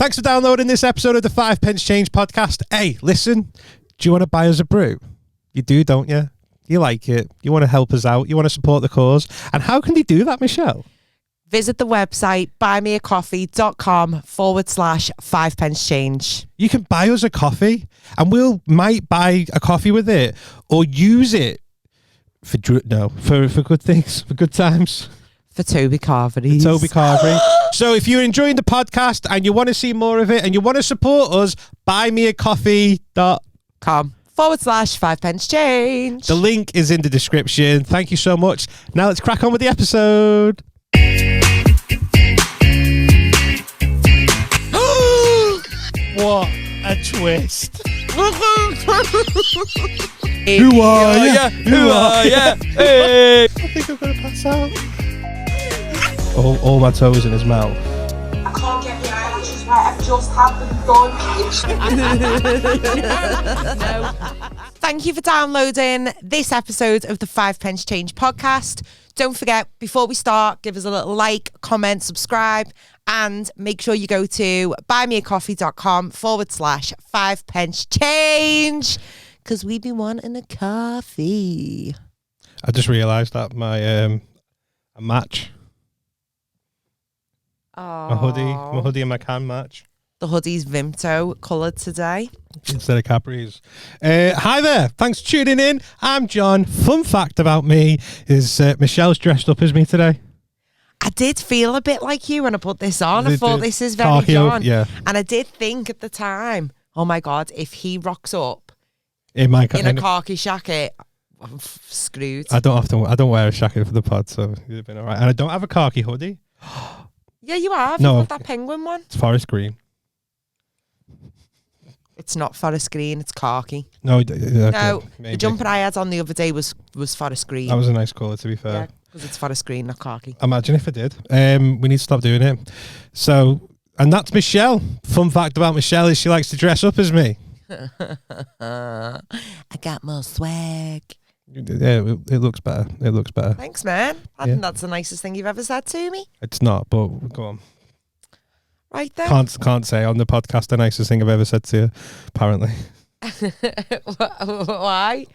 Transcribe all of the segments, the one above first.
Thanks for downloading this episode of the 5 Pence Change podcast. Hey, listen, do you want to buy us a brew? You do, don't you? You like it. You want to help us out. You want to support the cause. And how can they do that, Michelle? Visit the website, buymeacoffee.com/5 pence change. You can buy us a coffee and might buy a coffee with it or use it for good things, for good times. For Toby Carvery. Toby Carvery. So if you're enjoying the podcast and you want to see more of it and you want to support us, buymeacoffee.com/5 pence change. The link is in the description. Thank you so much. Now let's crack on with the episode. What a twist. Who are ya? Who are ya? Hey. I think I'm going to pass out. All my toes in his mouth. I can't get the eyelashes right. I've just had them done. No. Thank you for downloading this episode of the 5 Pence Change podcast. Don't forget, before we start, give us a little like, comment, subscribe, and make sure you go to buymeacoffee.com/5 pence change because we be wanting a coffee. I just realised that my a match. My hoodie and my can match. The hoodie's Vimto coloured today. Instead of Capri's. Hi there. Thanks for tuning in. I'm John. Fun fact about me is Michelle's dressed up as me today. I did feel a bit like you when I put this on. I thought this is very John. Yeah. And I did think at the time, oh my God, if he rocks up in a khaki jacket, I'm screwed. I don't wear a jacket for the pod, so you'd have been all right. And I don't have a khaki hoodie. Yeah, you have. No, You've got that penguin one. It's forest green. It's not forest green, it's khaki. No, the jumper I had on the other day was forest green. That was a nice colour, to be fair. Yeah, because it's forest green, not khaki. Imagine if I did. We need to stop doing it. So, and that's Michelle. Fun fact about Michelle is she likes to dress up as me. I got more swag. Yeah, it looks better. It looks better. Thanks, man. I think that's the nicest thing you've ever said to me. It's not, but go on. Right then. Can't say on the podcast the nicest thing I've ever said to you, apparently. Why?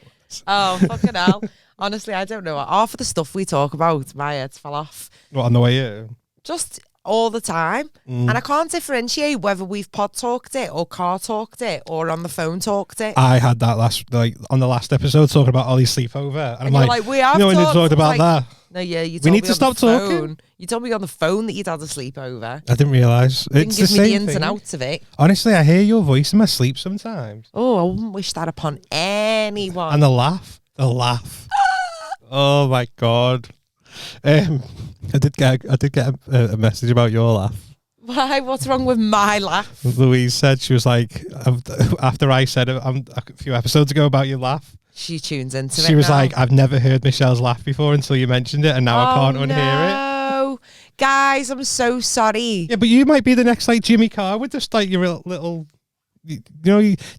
Oh, fucking hell. Honestly, I don't know. Half of the stuff we talk about, my head fell off. What, on the way here? Just all the time. And I can't differentiate whether we've pod talked it or car talked it or on the phone talked it. I had that on the last episode talking about Ollie's sleepover. And I'm like, we have talked about that. No, yeah, you told we need me to on stop the phone. talking. You told me on the phone that you'd had a sleepover. I didn't realise. You It's didn't the give me same the ins thing. and outs of it. Honestly, I hear your voice in my sleep sometimes. Oh, I wouldn't wish that upon anyone. And the laugh. Oh my God. I did get a message about your laugh. Why? What's wrong with my laugh? Louise said, she was like, after I said it a few episodes ago about your laugh, she tunes into it. She was now. like, I've never heard Michelle's laugh before until you mentioned it, and now I can't unhear it. No, guys, I'm so sorry. Yeah, but you might be the next like Jimmy Carr with just like your little,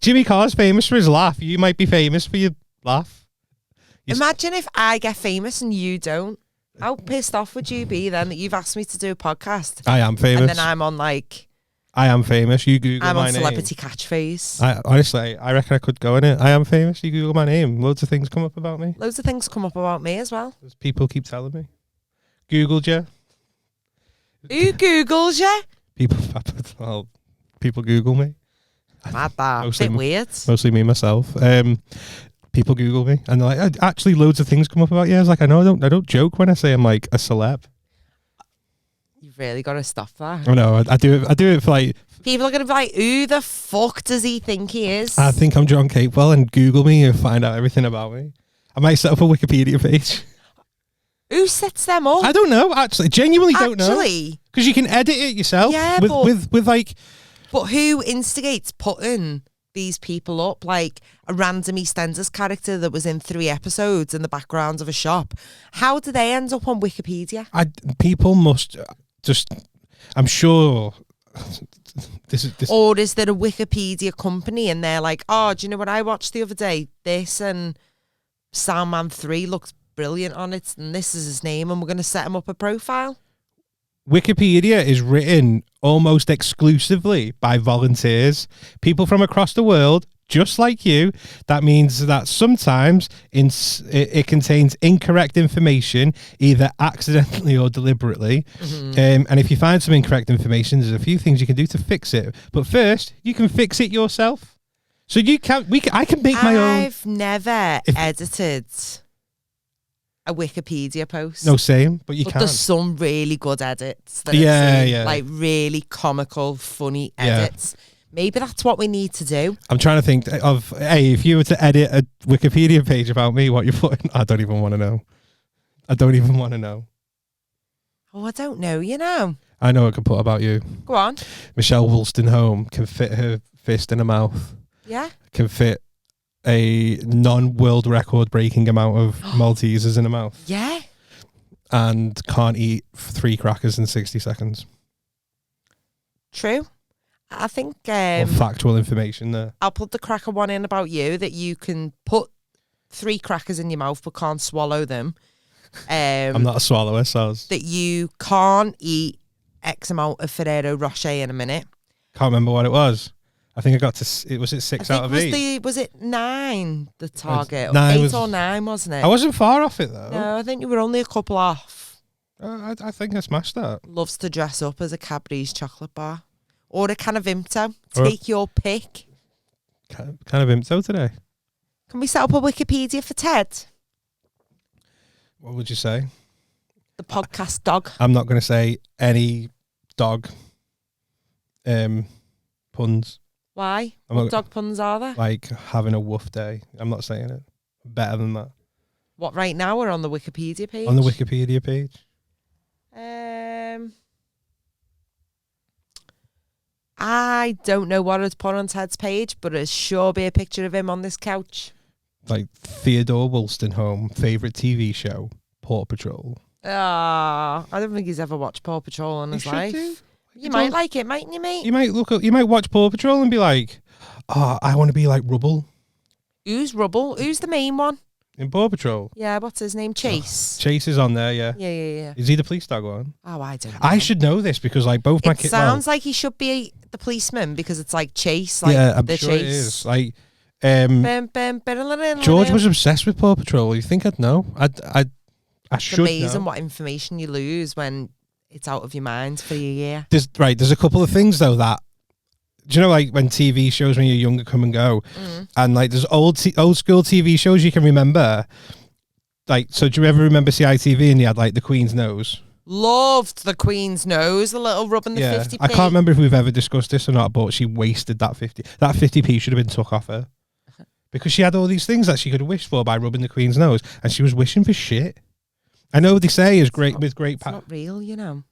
Jimmy Carr's famous for his laugh. You might be famous for your laugh. Imagine if I get famous and you don't. How pissed off would you be then that you've asked me to do a podcast? I am famous. And then I'm on like... I am famous. You Google my name. I'm on celebrity catchphase. Honestly, I reckon I could go in it. I am famous. You Google my name. Loads of things come up about me. Loads of things come up about me as well. People keep telling me. Googled you. Who Googles you? People Google me. Mad that. Bit weird. Mostly me, myself. People Google me. And they're like, actually, loads of things come up about you. I was like, I know, I don't joke when I say I'm like a celeb. You've really got to stop that. I know. I do it for like... People are going to be like, who the fuck does he think he is? I think I'm John Capewell, and Google me and find out everything about me. I might set up a Wikipedia page. Who sets them up? I don't know, actually. Genuinely don't know. Because you can edit it yourself. Yeah, with like... But who instigates putting these people up? Like a random EastEnders character that was in 3 episodes in the background of a shop. How do they end up on Wikipedia? People must just... I'm sure... This. Or is there a Wikipedia company and they're like, oh, do you know what I watched the other day? This and Soundman 3 looks brilliant on it, and this is his name, and we're going to set him up a profile. Wikipedia is written almost exclusively by volunteers, people from across the world, just like you. That means that sometimes it contains incorrect information, either accidentally or deliberately. And if you find some incorrect information, there's a few things you can do to fix it. But first, you can fix it yourself. So I can make my own. I've never edited a Wikipedia post. No, same, but you But can. there's some really good edits. That Yeah, I've seen, yeah. like really comical, funny Yeah. edits. Maybe that's what we need to do. I'm trying to think of, hey, if you were to edit a Wikipedia page about me, what you're putting, I don't even want to know. I don't even want to know. Oh, I don't know, you know. I know what I could put about you. Go on. Michelle Wollstonehome can fit her fist in her mouth. Yeah. Can fit a non-world record breaking amount of Maltesers in her mouth. Yeah. And can't eat 3 crackers in 60 seconds. True. I think Or factual information there. I'll put the cracker one in about you, that you can put 3 crackers in your mouth but can't swallow them. I'm not a swallower, so I That you can't eat X amount of Ferrero Rocher in a minute. can't remember what it was. I think I got to, was it 6 out of 8? Was it 9 the target? 9 8 was- or 9, wasn't it? I wasn't far off it though. No, I think you were only a couple off. I think I smashed that. Loves to dress up as a Cadbury's chocolate bar. Or a can of Vimto. Or- Take your pick. Kind of imto today. Can we set up a Wikipedia for Ted? What would you say? The podcast dog. I'm not going to say any dog puns. Why? I'm What not- dog puns are there? Like having a woof day. I'm not saying it. Better than that. What, right now or on the Wikipedia page? On the Wikipedia page. I don't know what it's put on Ted's page, but it'll sure be a picture of him on this couch. Like Theodore Wollstonehome, favourite TV show, Paw Patrol. Ah, I don't think he's ever watched Paw Patrol in his should life. do. You might like it, mightn't you, mate? You might watch Paw Patrol and be like, oh, I want to be like Rubble Who's Rubble? Who's the main one? in Paw Patrol. Yeah, what's his name? Chase. Chase is on there, yeah. Yeah. Is he the police dog one? Oh, I don't know. I should know this because like both my It kids. sounds like he should be the policeman because it's like Chase, like yeah, I'm the sure Chase. it is. Like, George George was obsessed with Paw Patrol. You think I'd know? I It's should amazing know. what information you lose when it's out of your mind for a year. There's a couple of things though that, do you know, like when TV shows when you're younger come and go, and like there's old school TV shows you can remember. Like, so do you ever remember CITV and you had like the Queen's nose? Loved the Queen's nose, the little rubbing the 50p. I can't remember if we've ever discussed this or not, but she wasted that 50. That 50p should have been took off her because she had all these things that she could have wished for by rubbing the Queen's nose, and she was wishing for shit. I know they say is great with great. It's not real, you know.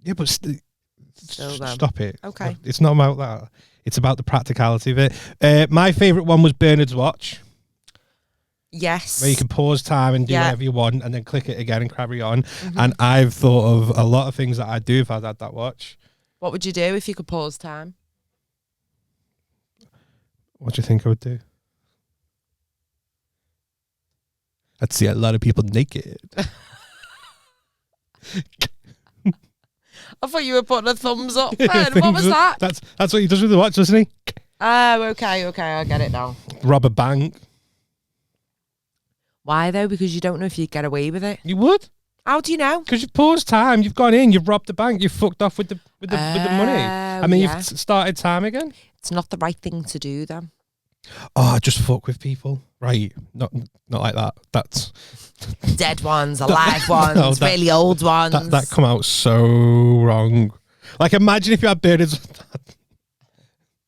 Yeah, but Still then. stop it. Okay. It's not about that. It's about the practicality of it. My favourite one was Bernard's Watch, Yes. where you can pause time and do Yeah. whatever you want and then click it again and carry on. And I've thought of a lot of things that I'd do if I'd had that watch. What would you do if you could pause time? What do you think I would do? I'd see a lot of people naked. I thought you were putting a thumbs up then. What was that? That's what he does with the watch, doesn't he? Oh, okay, I get it now. Rob a bank. Why though? Because you don't know if you'd get away with it. You would? How do you know? Because you've paused time, you've gone in, you've robbed the bank, you've fucked off with the money. And then yeah. you've started time again. It's not the right thing to do then. Oh, just fuck with people. Right. Not like that. That's Dead ones, alive ones, no, that- really old ones. that come out so wrong. Like imagine if you had Bernard's.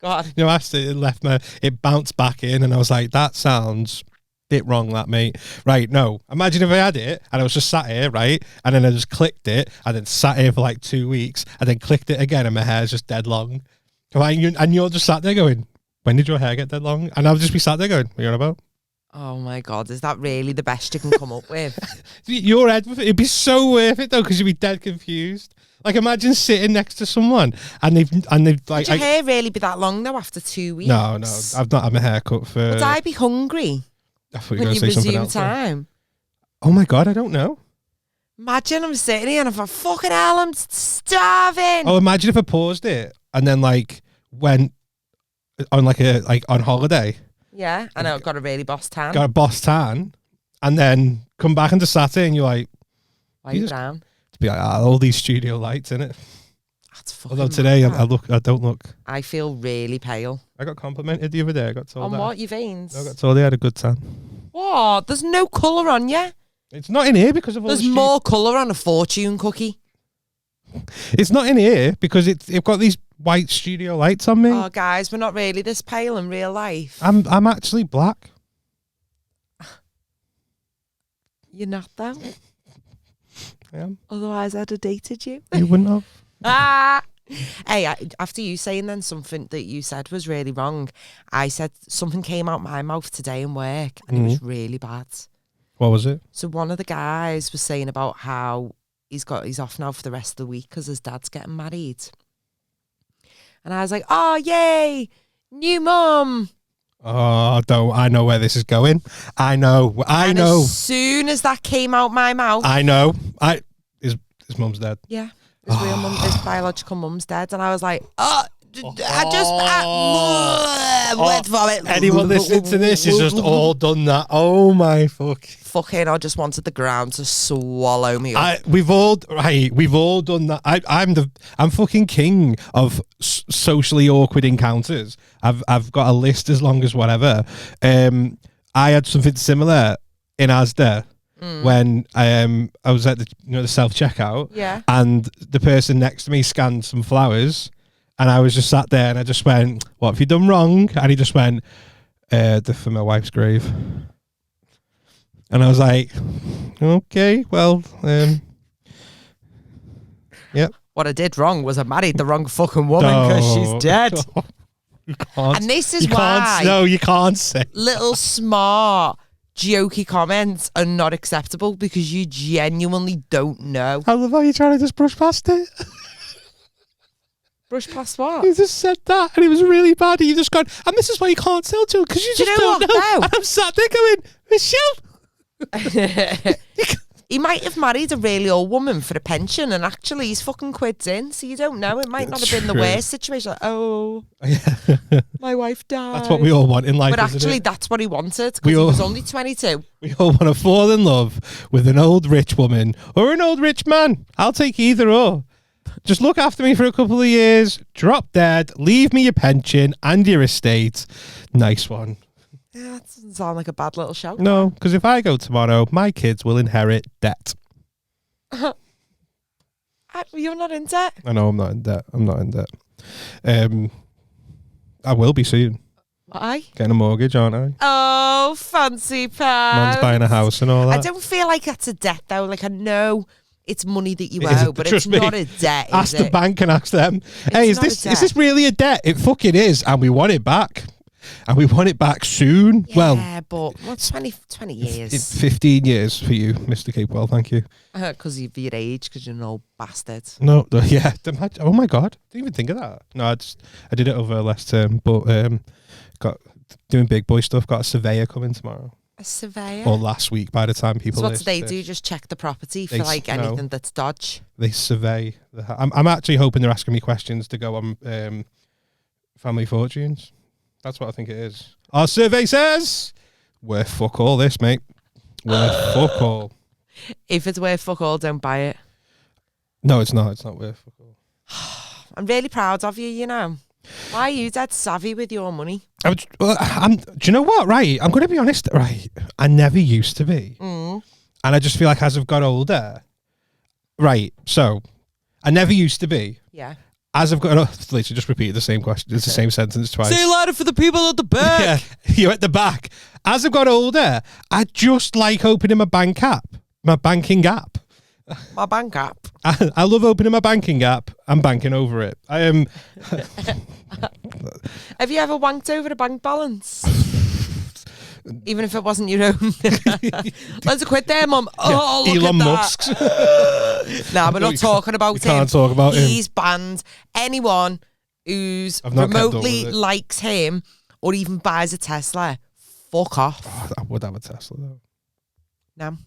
God. You know, after it left me, it bounced back in, and I was like, that sounds bit wrong, that mate. Right, no. Imagine if I had it, and I was just sat here, right, and then I just clicked it, and then sat here for like 2 weeks, and then clicked it again, and my hair's just dead long. And you're just sat there going, when did your hair get dead long? And I'll just be sat there going, what are you on about? Oh my God, is that really the best you can come up with? Your head, it'd be so worth it though, because you'd be dead confused. Like imagine sitting next to someone and they've like. Would your hair really be that long though after 2 weeks? No, I've not had my hair cut for. Would I be hungry I thought you were when going to you say something resume else. time? Oh my God, I don't know. Imagine I'm sitting here and I'm like, fucking hell, I'm starving. Oh, imagine if I paused it and then like went on on holiday, Yeah, I know, I've got a really boss tan. got a boss tan, and then come back into Saturday and you're like, Why are you brown? to be like, all these studio lights in it. That's fucking Although today mad. I don't look. I feel really pale. I got complimented the other day. I got told On that. what? Your veins? I got told I had a good tan. What? There's no colour on you. It's not in here because of all There's the more colour on a fortune cookie. It's not in here because it's got these white studio lights on me. Oh, guys, we're not really this pale in real life. I'm actually black. You're not, though. I am. Otherwise, I'd have dated you. You wouldn't have. Ah! Hey, after you saying then something that you said was really wrong, I said something came out my mouth today in work and it was really bad. What was it? So one of the guys was saying about how he's off now for the rest of the week because his dad's getting married. And I was like, oh, yay, new mum. Oh, I know where this is going. I know. And as soon as that came out my mouth. I know. His mum's dead. Yeah. His real mum, his biological mum's dead. And I was like, I went for it. Anyone listening to this has just all done that. Oh my fuck. Fucking, I just wanted the ground to swallow me up. We've all done that. I'm fucking king of socially awkward encounters. I've got a list as long as whatever. I had something similar in Asda. When I was at the self checkout, Yeah. and the person next to me scanned some flowers, and I was just sat there, and I just went, "What have you done wrong?" And he just went, "They're for my wife's grave." And I was like, "Okay, well, yep." What I did wrong was I married the wrong fucking woman because she's dead. You can't. And this is why. No, you can't say. Little smart, jokey comments are not acceptable because you genuinely don't know. I love how you're trying to just brush past it. Brush past what? You just said that, and it was really bad. And you just gone, and this is why you can't tell to because you Do just you know don't what, know. though? And I'm sat there going, Michelle. He might have married a really old woman for a pension and actually he's fucking quids in, so you don't know. It might not have been the True. worst situation. Like, oh, my wife died. That's what we all want in life, But isn't actually, it? that's what he wanted because We he all- was only 22. We all want to fall in love with an old rich woman or an old rich man. I'll take either or. Just look after me for a couple of years, drop dead, leave me your pension and your estate. Nice one. Yeah, that doesn't sound like a bad little shout. No, because if I go tomorrow, my kids will inherit debt. You're not in debt. I know I'm not in debt. I will be soon. Why? Getting a mortgage, aren't I? Oh, fancy pants. Man's buying a house and all I that. don't feel like that's a debt though. Like I know it's money that you It is owe, but it's trust me. not a debt. Ask Is the it? bank and ask them. Hey, is not a this debt. really a debt? It fucking is, and we want it back, and we want it back soon. Yeah, but 20 years. It's 15 years for you, Mr. Capewell. Thank you. Because of your age, because you're an old bastard. No, yeah. Oh my God, didn't even think of that. No, I did it over last term, but got doing big boy stuff. Got a surveyor coming tomorrow. A surveyor? Or last week. By the time people. So what do list they this. do? Just check the property for They like no. anything that's dodge? They survey. I'm actually hoping they're asking me questions to go on family fortunes. That's what I think it is. Our survey says worth fuck all this, mate. Worth fuck all. If it's worth fuck all, don't buy it. No, it's not. It's not worth fuck all. I'm really proud of you, you know. Why are you dead savvy with your money? Do you know what? Right, I'm going to be honest. Right, I never used to be, and I just feel like as I've got older, right. So, I never used to be. Yeah. As I've got, literally just repeat the same question. It's the same sentence twice. Say louder for the people at the back. Yeah, you're at the back. As I've got older, I just like opening my banking app. My bank app. I love opening my banking app and banking over it. I am. Have you ever wanked over a bank balance? Even if it wasn't your own. Let's quit there, Mum. Oh, look Elon at Musk's. that. Nah, we're not talking about him. Can't talk about him. He's banned anyone who's I've not kept up remotely with it. likes him or even buys a Tesla. Fuck off. I would have a Tesla though. No.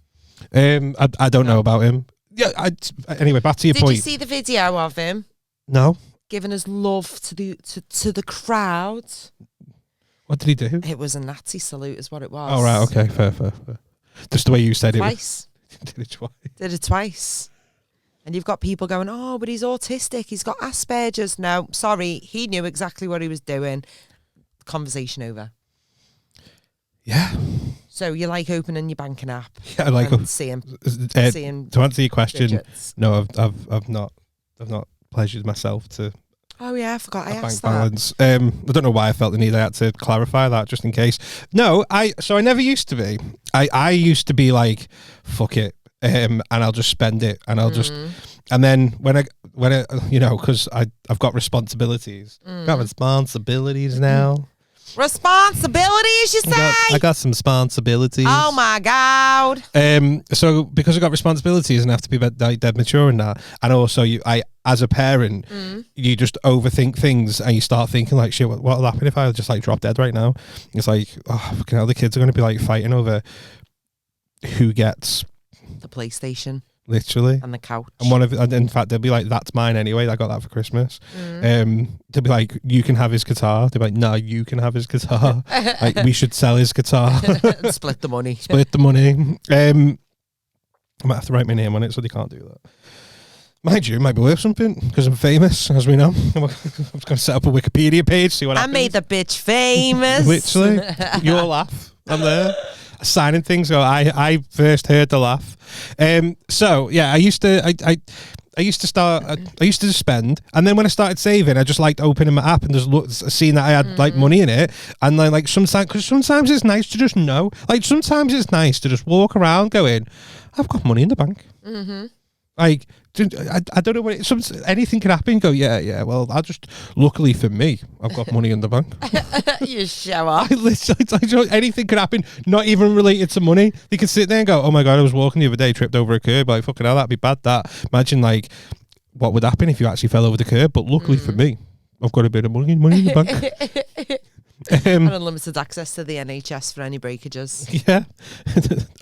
I don't know about him. Yeah. Anyway, back to your Did point. you see the video of him No. giving his love to the crowd? What did he do? It was a Nazi salute, is what it was. Oh, right. Okay. Fair. Just the way you said Twice. it. Did it twice. Did it twice. And you've got people going, oh, but he's autistic. He's got Asperger's. No, sorry. He knew exactly what he was doing. Conversation over. Yeah. So you like opening your banking app? Yeah, I like and seeing to answer your question. digits. No, I've not pleasured myself to Oh yeah, I forgot I a bank asked that. balance. I don't know why I felt the need. I had to clarify that just in case. No, I never used to be. I used to be like, fuck it, and I'll just spend it, and I'll just, and then when I because I've got responsibilities. Got responsibilities now. Responsibilities, you say? I got some responsibilities. Oh my God. So because I got responsibilities and I have to be dead mature in that, and also as a parent, you just overthink things and you start thinking like, shit, what'll happen if I just like drop dead right now? It's like, oh, fucking hell, the kids are going to be like fighting over who gets The PlayStation literally. and the couch. And in fact, they'll be like, that's mine anyway. I got that for Christmas. They'll be like, you can have his guitar. They'll be like, no, you can have his guitar. Like, we should sell his guitar. Split the money. Split the money. I might have to write my name on it so they can't do that. Mind you, it might be worth something because I'm famous, as we know. I was going to set up a Wikipedia page, see what happens. I made the bitch famous. Literally. Your laugh. I'm there. Signing things. So I first heard the laugh. So yeah, I used to just spend, and then when I started saving, I just liked opening my app and just seeing that I had like money in it, and then like sometimes it's nice to just know. Like sometimes it's nice to just walk around going, I've got money in the bank. Like I don't know what anything can happen. Go yeah. Well, luckily for me, I've got money in the bank. You show off. Anything could happen, not even related to money. They could sit there and go, oh my God, I was walking the other day, tripped over a curb. Like, fucking hell, that'd be bad. Imagine like what would happen if you actually fell over the curb. But luckily for me, I've got a bit of money in the bank. And unlimited access to the NHS for any breakages. Yeah.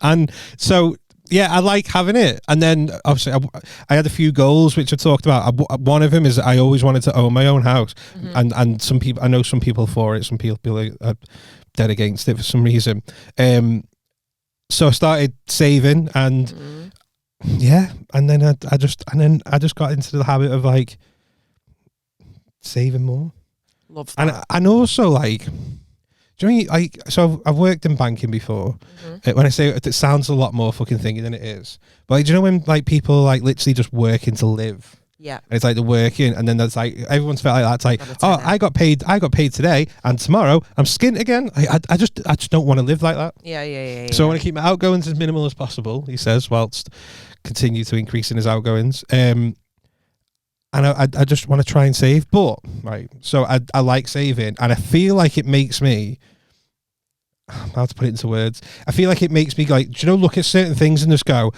And so yeah, I like having it. And then obviously I had a few goals which I talked about. One of them is I always wanted to own my own house. And some people, I know some people for it, some people are dead against it for some reason. So I started saving and yeah, and then I just got into the habit of like saving more. Love that. And also like, do you know, like, so I've worked in banking before. When I say it sounds a lot more fucking thingy than it is. But like, do you know when like people like literally just working to live? Yeah. And it's like they're working, and then there's like everyone's felt like that. It's like, oh, I got paid today, and tomorrow I'm skint again. I just don't want to live like that. Yeah. So I want to keep my outgoings as minimal as possible. He says, whilst continue to increase in his outgoings. And I just want to try and save, but right. So I like saving, and I feel like it makes me. How to put it into words? I feel like it makes me like, do you know, look at certain things and just go,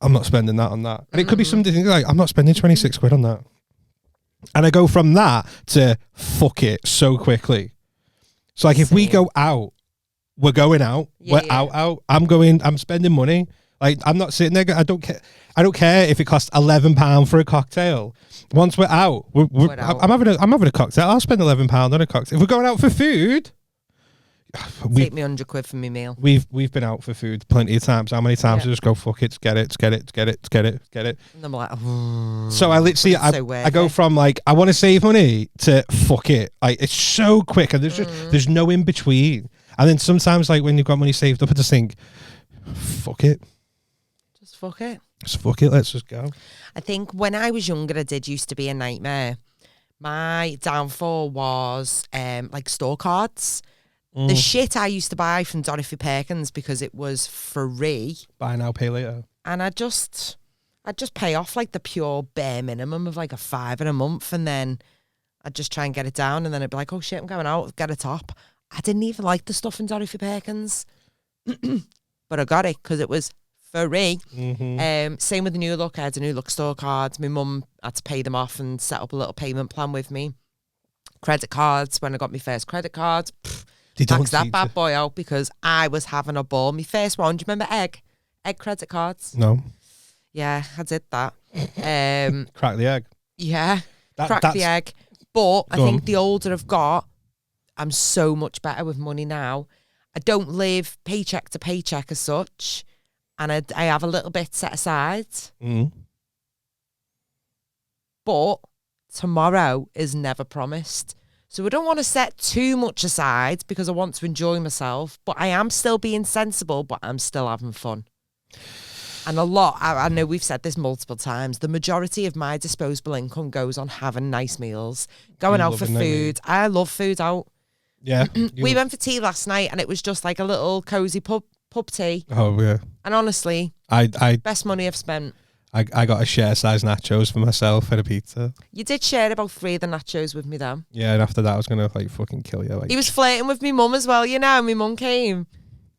I'm not spending that on that, and it could be something like I'm not spending 26 quid on that, and I go from that to fuck it so quickly. So like if we go out, we're going out. We're out. I'm spending money. Like I'm not sitting there. I don't care if it costs £11 for a cocktail. Once we're out, I'm having a cocktail. I'll spend £11 on a cocktail. If we're going out for food, take me 100 quid for my meal. We've been out for food plenty of times. How many times I just go, fuck it, get it. And I'm like, so I literally I go from like I want to save money to fuck it. Like it's so quick, and there's no in between. And then sometimes like when you've got money saved up, I just think, fuck it. Just fuck it. Just fuck it. Let's just go. I think when I was younger, it used to be a nightmare. My downfall was like store cards. The shit I used to buy from Dorothy Perkins because it was free. Buy now, pay later. And I'd just pay off like the pure bare minimum of like a £5 a month, and then I'd just try and get it down, and then I'd be like, oh shit, I'm going out, get a top. I didn't even like the stuff in Dorothy Perkins, but I got it because it was free. Same with the New Look. I had a New Look store card. My mum had to pay them off and set up a little payment plan with me. Credit cards, when I got my first credit card, tax that bad boy out because I was having a ball. My first one, do you remember Egg credit cards? No. Yeah, I did that. Crack the egg. Yeah, crack That's the egg. But I Go think on. the older I've got, I'm so much better with money now. I don't live paycheck to paycheck as such, and I have a little bit set aside. Mm. But tomorrow is never promised. So I don't want to set too much aside because I want to enjoy myself, but I am still being sensible, but I'm still having fun. And a lot, I know we've said this multiple times, the majority of my disposable income goes on having nice meals, going You out love for it, don't you? food. I love food out. Yeah. We went for tea last night and it was just like a little cozy pub tea. Oh yeah. And honestly, I best money I've spent. got a share size nachos for myself and a pizza. You did share about 3 of the nachos with me though. Yeah, and after that I was gonna like fucking kill you. Like, He was flirting with me mum as well, you know. My mum came.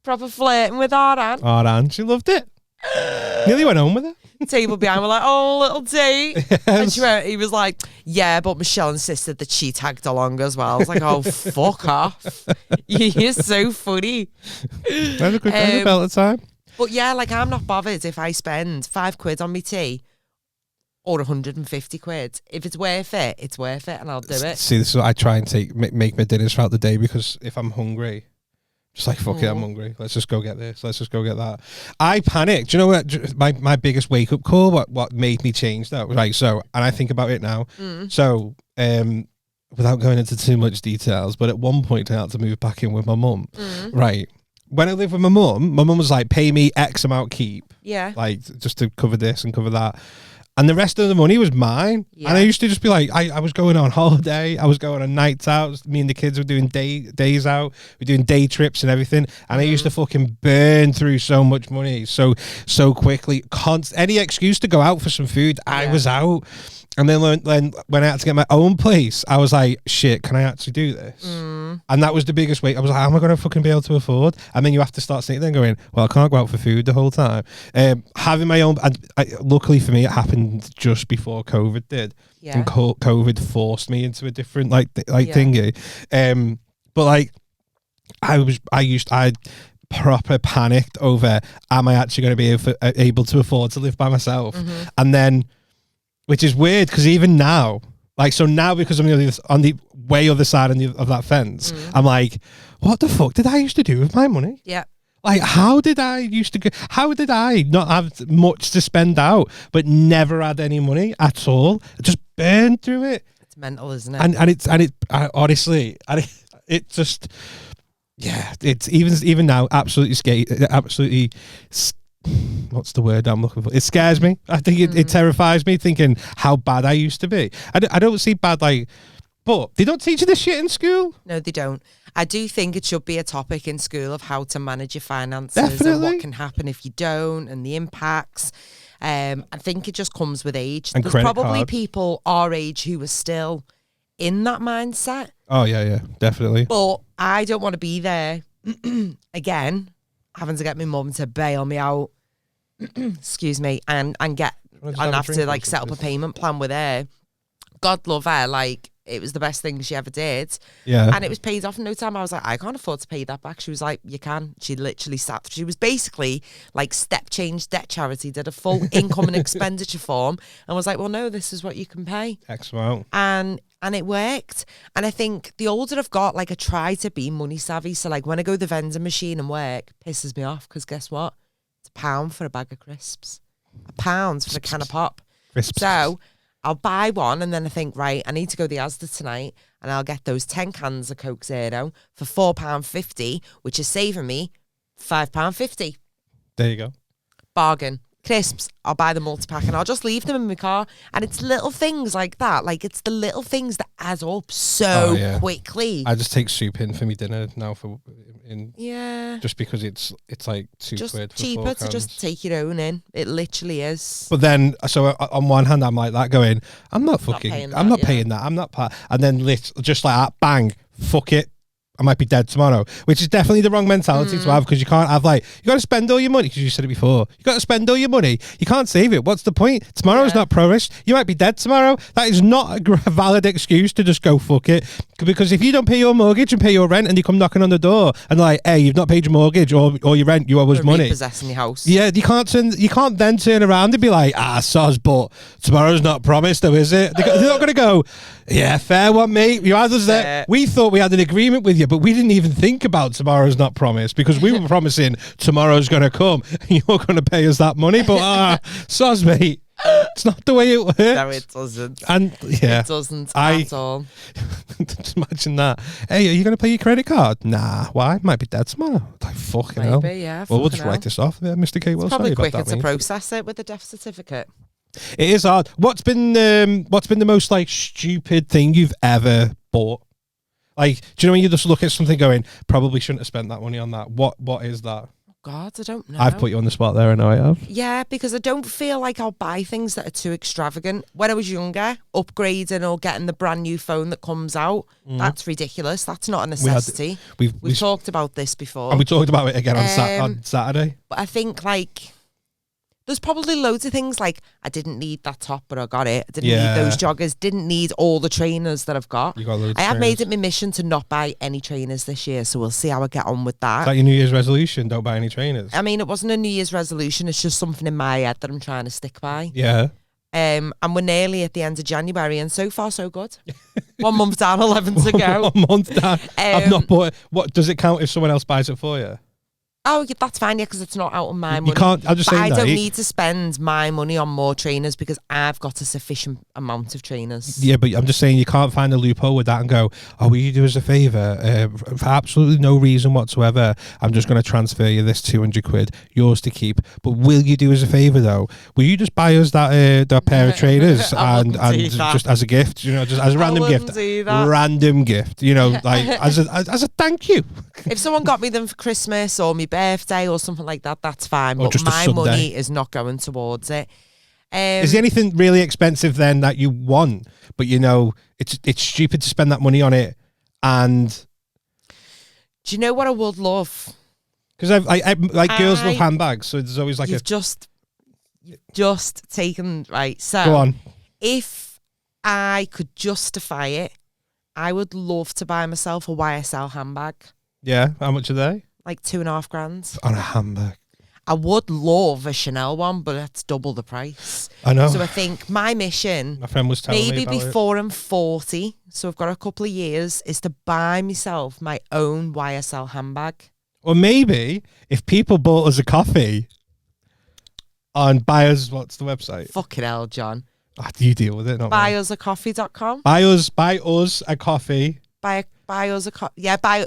Proper flirting with our aunt. oh, and she loved it. Nearly went home with her. Table behind, we're like, oh, little date. And he was like, yeah, but Michelle insisted that she tagged along as well. I was like, oh, fuck off. You're so funny. I had a good belt at the time. But yeah, like, I'm not bothered if I spend £5 on me tea or 150 quid. If it's worth it, it's worth it, and I'll do it. See, this is what I try and make my dinners throughout the day, because if I'm hungry, just like, fuck it, I'm hungry. Let's just go get this. Let's just go get that. I panicked. Do you know what? My biggest wake up call, what made me change that? Right. So, and I think about it now. So, without going into too much details, but at one point I had to move back in with my mum. Right. When I lived with my mum was like, pay me X amount keep. Yeah. Like, just to cover this and cover that. And the rest of the money was mine. Yeah. And I used to just be like, I was going on holiday. I was going on nights out. Me and the kids were doing days out. We're doing day trips and everything. And I used to fucking burn through so much money so quickly. Any excuse to go out for some food, I was out. And then when I had to get my own place, I was like, shit, can I actually do this? And that was the biggest weight. I was like, how am I going to fucking be able to afford? And then you have to start sitting there going, well, I can't go out for food the whole time. Having my own, luckily for me, it happened just before COVID did. Yeah. And COVID forced me into a different thingy. But like, I proper panicked over, am I actually going to be able to afford to live by myself? And then, which is weird, because even now, like, so now, because I'm on the way other side of that fence, I'm like, what the fuck did I used to do with my money? Yeah. Like, how did I not have much to spend out, but never had any money at all? I just burned through it. It's mental, isn't it? Honestly, it just, yeah, it's even now absolutely what's the word I'm looking for? It scares me. I think it terrifies me, thinking how bad I used to be. I don't see bad, like, but they don't teach you this shit in school. No, they don't. I do think it should be a topic in school of how to manage your finances Definitely. and what can happen if you don't, and the impacts. I think it just comes with age. And There's credit probably card. people our age who are still in that mindset, Oh yeah, definitely. but I don't want to be there again, having to get my mum to bail me out. Excuse me, and have to like set up a payment plan with her. God love her, like, it was the best thing she ever did. Yeah. And it was paid off in no time. I was like, I can't afford to pay that back. She was like, you can. She literally she was basically like Step Change Debt Charity, did a full income and expenditure form, and was like, well, no, this is what you can pay. X amount. And it worked. And I think the older I've got, like, I try to be money savvy. So like when I go to the vending machine and work, pisses me off, because guess what? It's £1 for a bag of crisps. £1 for a can of pop. Crisps. So I'll buy one, and then I think, right, I need to go to the Asda tonight, and I'll get those 10 cans of Coke Zero for £4.50, which is saving me £5.50. There you go. Bargain. Crisps, I'll buy the multi-pack, and I'll just leave them in my car. And it's little things like that. Like, it's the little things that add up so quickly. I just take soup in for me dinner now Yeah. just because it's like £2 Just for cheaper 4 to cans. just take your own in. It literally is. But then, so on one hand, I'm like that, going, I'm not paying paying that, that. I'm not. And then just like that, bang, fuck it. I might be dead tomorrow, which is definitely the wrong mentality to have, because you can't have like, you got to spend all your money, because you said it before. You got to spend all your money. You can't save it. What's the point? Tomorrow's not promised. You might be dead tomorrow. That is not a valid excuse to just go fuck it. Because if you don't pay your mortgage and pay your rent, and you come knocking on the door and like, hey, you've not paid your mortgage or your rent, you owe us money. Repossessing your house. Yeah, you can't then turn around and be like, soz, but tomorrow's not promised, though, is it? They're not going to go, yeah, fair one, mate. You had us there. We thought we had an agreement with you, but we didn't even think about tomorrow's not promised, because we were promising tomorrow's going to come and you're going to pay us that money. But soz, mate, it's not the way it works. No, it doesn't. And yeah, it doesn't at all. Just imagine that. Hey, are you going to pay your credit card? Nah, why? Might be dead tomorrow. Like, fucking hell. Yeah. Well, we'll just write this off. Yeah, Mr. K. Well, probably sorry quicker about that, to mate. process it with a death certificate. It is hard. What's been the most like stupid thing you've ever bought? Like, do you know when you just look at something going, probably shouldn't have spent that money on that? What is that? God, I don't know. I've put you on the spot there, I know I have. Yeah, because I don't feel like I'll buy things that are too extravagant. When I was younger, upgrading or getting the brand new phone that comes out, that's ridiculous. That's not a necessity. We've talked about this before. And we talked about it again on Saturday. But I think, like, there's probably loads of things like, I didn't need that top, but I got it. I didn't need those joggers. Didn't need all the trainers that I've got. You got loads I have of made trainers. it my mission to not buy any trainers this year, so we'll see how I get on with that. Is that your New Year's resolution? Don't buy any trainers. I mean, it wasn't a New Year's resolution. It's just something in my head that I'm trying to stick by. Yeah. And we're nearly at the end of January, and so far so good. 1 month down, 11 to go. 1 month down. I've not bought it. What does it count if someone else buys it for you? Oh, yeah, that's fine, yeah, because it's not out of my money. You can't. I'm just but saying I that. don't need to spend my money on more trainers because I've got a sufficient amount of trainers. Yeah, but I'm just saying you can't find a loophole with that and go, will you do us a favour? For absolutely no reason whatsoever, I'm just going to transfer you this 200 quid, yours to keep. But will you do us a favour though? Will you just buy us that pair of trainers and just as a gift, just as a random gift, random gift, like as a thank you. If someone got me them for Christmas or my birthday or something like that, that's fine. Or but just a my Sunday. money is not going towards it. Is there anything really expensive then that you want, but it's stupid to spend that money on it? And do you know what I would love? Because I like girls love handbags, so there's always like you've just taken right. So go on. If I could justify it, I would love to buy myself a YSL handbag. Yeah, how much are they? Like $2,500 on a handbag. I would love a Chanel one, but that's double the price. I know. So I think my mission, my friend was telling me maybe about before I'm 40, so I've got a couple of years, is to buy myself my own YSL handbag. Or maybe if people bought us a coffee on buyers, what's the website? Fucking hell, John. You deal with it, not me. Buyusacoffee.com. Buy us a coffee. Buy us a coffee. Yeah, buy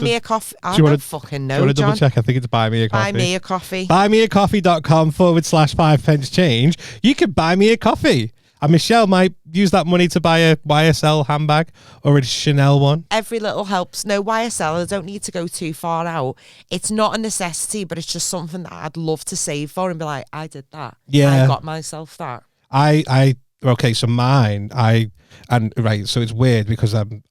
me a coffee. I don't fucking know, do you want to John. double check? I think it's buy me a coffee. Buy me a coffee. Buymeacoffee.com/5 pence change. You could buy me a coffee. And Michelle might use that money to buy a YSL handbag or a Chanel one. Every little helps. No, YSL, I don't need to go too far out. It's not a necessity, but it's just something that I'd love to save for and be like, I did that. Yeah. I got myself that. Okay, so mine, so it's weird because I'm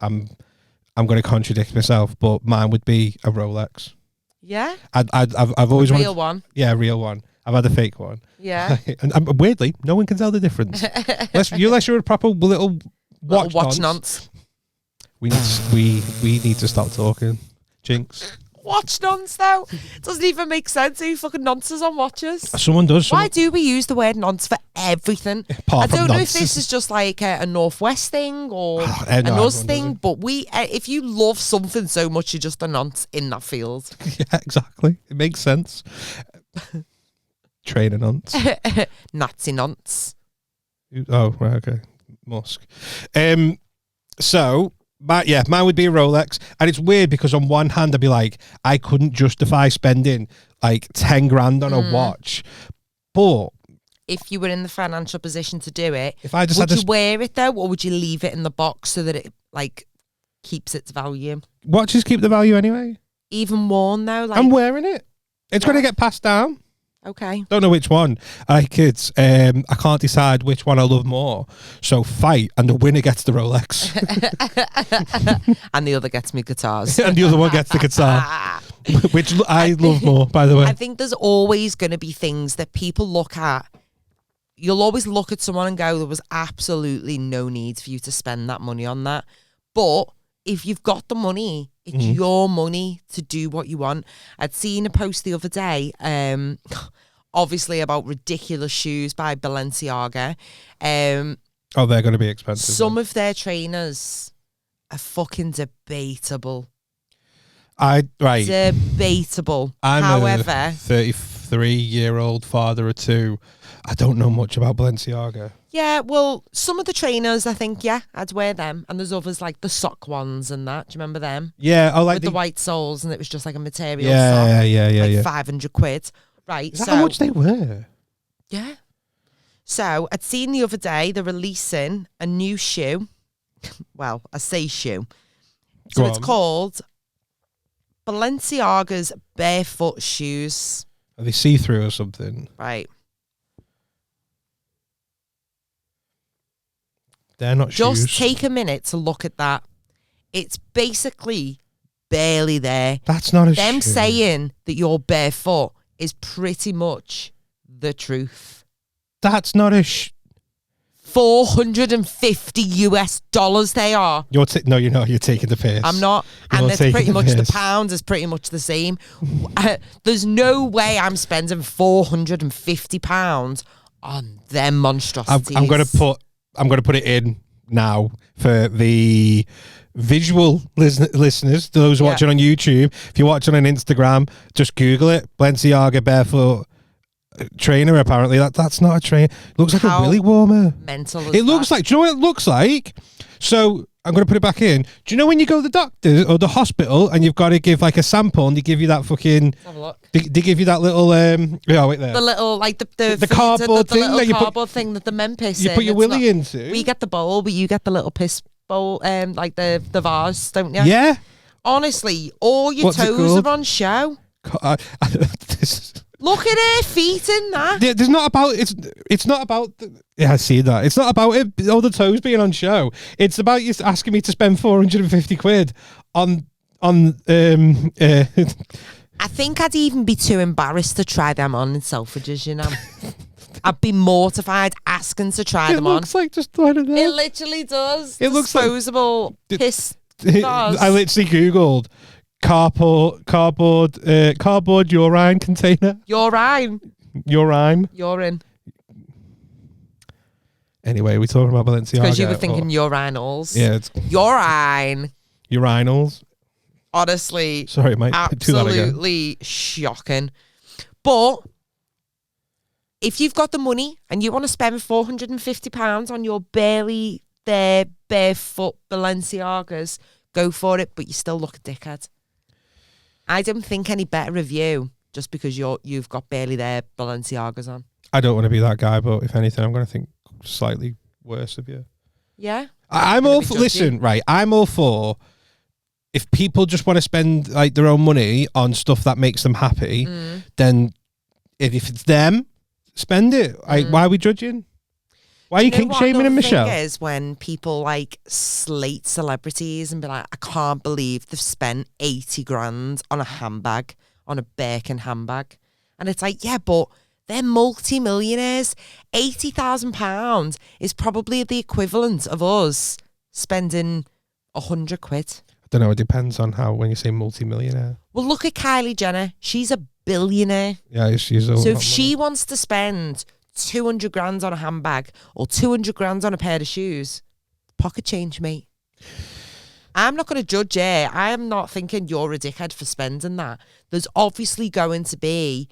going to contradict myself, but mine would be a Rolex. Yeah. I've always wanted. Real one. Yeah, real one. I've had a fake one. Yeah. And weirdly, no one can tell the difference. unless you're a proper little watch nonce. We need to stop talking. Jinx. Watch nonce though. Doesn't even make sense. Who fucking nonces on watches? Someone does. Why do we use the word nonce for everything? I don't know if this is just like a Northwest thing or an us thing, but if you love something so much, you're just a nonce in that field. Yeah, exactly. It makes sense. Trainer nonce. Nazi nonce. Oh, right, okay. Musk. So mine would be a Rolex, and it's weird because on one hand I'd be like, I couldn't justify spending like 10 grand on a watch, but if you were in the financial position to do it, if I just would you wear it though, or would you leave it in the box so that it like keeps its value? Watches keep the value anyway. Even worn though, like I'm wearing it. It's going to get passed down. Okay. Don't know which one. Like it's I can't decide which one I love more. So fight, and the winner gets the Rolex, And the other gets me guitars. and the other one gets the guitar, which I love more. By the way, I think there's always going to be things that people look at. You'll always look at someone and go, there was absolutely no need for you to spend that money on that. But if you've got the money, it's your money to do what you want. I'd seen a post the other day, obviously about ridiculous shoes by Balenciaga. oh, they're going to be expensive. Some of their trainers are fucking debatable. Debatable. I'm However, a 33-year-old father of two. I don't know much about Balenciaga. yeah, well, some of the trainers, I think, yeah, I'd wear them. And there's others like the sock ones and that. Do you remember them? Yeah, I like With the white soles, and it was just like a material yeah, sock. yeah. 500 quid. Right. Is that so, how much they were? yeah. So I'd seen the other day they're releasing a new shoe. Well, I say shoe. So Go it's on. called Balenciaga's barefoot shoes. Are they see-through or something? Right. They're not Just shoes. take a minute to look at that. It's basically barely there. That's not a Them shoe. saying that you're barefoot is pretty much the truth. That's not a $450 they are. No, you're not. You're taking the piss. I'm not. You're And it's taking pretty the much the piss. pound is pretty much the same. There's no way I'm spending £450 on them monstrosities. I'm going to put it in now for the visual listeners, those watching on YouTube. If you're watching on Instagram, just Google it. Balenciaga barefoot trainer. Apparently, that's not a trainer. Looks like a willy warmer. Mental. It looks like. Do you know what it looks like? So I'm going to put it back in. Do you know when you go to the doctor or the hospital and you've got to give like a sample and they give you that fucking? Let's have a look. They give you that little wait there. The little like the cardboard the thing little that you put- cardboard thing that the men piss You in. put your It's willy not- into. We get the bowl, but you get the little piss bowl, like the vase, don't you? Yeah. Honestly, all your What's it toes called? are on show. This- Look at her feet in that. There's not about it's not about yeah, I see that. It's not about it all the toes being on show. It's about you asking me to spend 450 quid on I think I'd even be too embarrassed to try them on in Selfridges, you know. I'd be mortified asking to try it them on. looks like just one of It them. literally does. It looks like- disposable piss vase. I literally googled cardboard urine container. Urine. Urine. Urine. Anyway, we're talking about Balenciaga. Because you were thinking urinals. yeah, it's Urine. urinals. Honestly, Sorry, mate. Do that again. absolutely shocking. But if you've got the money and you want to spend £450 on your barely there barefoot Balenciagas, go for it, but you still look a dickhead. I don't think any better of you just because you've got barely there Balenciagas on. I don't want to be that guy, but if anything, I'm going to think slightly worse of you. Yeah? I'm Gonna all be for, judgy. listen, right, I'm all for if people just want to spend like their own money on stuff that makes them happy, then if it's them, spend it. Like, why are we judging? Why are you kink shaming him, Michelle? The thing is when people like slate celebrities and be like, I can't believe they've spent 80 grand on a handbag, on a Birkin handbag. And it's like, yeah, but they're multi-millionaires. £80,000 is probably the equivalent of us spending 100 quid. I don't know. It depends on how, when you say multi-millionaire. Well, look at Kylie Jenner. She's a billionaire. Yeah, she's all So if that she wants to spend 200 grand on a handbag or 200 grand on a pair of shoes, pocket change, mate. I'm not going to judge her. I am not thinking you're a dickhead for spending that. There's obviously going to be